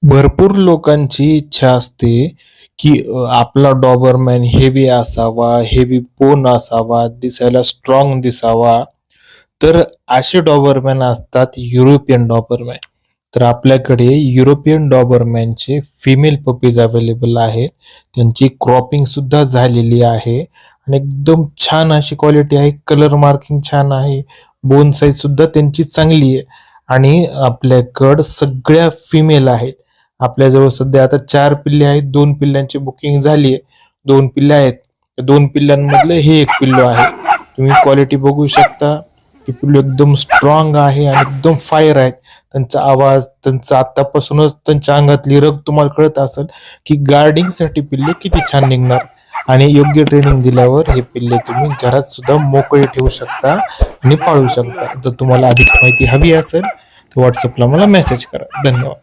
भरपूर लोकांची इच्छा असते की आपला डॉबरमॅन हेवी असावा, हेवी बोन असावा, दिसायला स्ट्रॉंग दिसावा. तर असे डॉबरमॅन असतात युरोपियन डॉबरमॅन. तर आपल्याकडे युरोपियन डॉबरमॅनचे फिमेल पपीज अवेलेबल आहेत. त्यांची क्रॉपिंग सुद्धा झालेली आहे आणि एकदम छान अशी क्वालिटी आहे. कलर मार्किंग छान आहे. बोन साईज सुद्धा त्यांची चांगली आहे आणि आपल्याकडं सगळ्या फिमेल आहेत. आपल्याजवळ सध्या आता 4 पिल्ले आहेत. 2 पिल्लांची बुकिंग झाली आहे. 2 पिल्ले आहेत. त्या 2 पिल्लांमधलं हे एक पिल्लू आहे. तुम्ही क्वालिटी बघू शकता. ते पिल्लू एकदम स्ट्रॉंग आहे आणि एकदम फायर आहेत. त्यांचा आवाज, त्यांचा आतापासूनच त्यांच्या अंगातली रग तुम्हाला कळत असेल की गार्डिंगसाठी पिल्ले किती छान निघणार. आणि योग्य ट्रेनिंग दिल्यावर हे पिल्ले तुम्ही घरात सुद्धा मोकळे ठेवू शकता आणि पाळू शकता. जर तुम्हाला अधिक माहिती हवी असेल तर व्हॉट्सअपला मला मेसेज करा. धन्यवाद.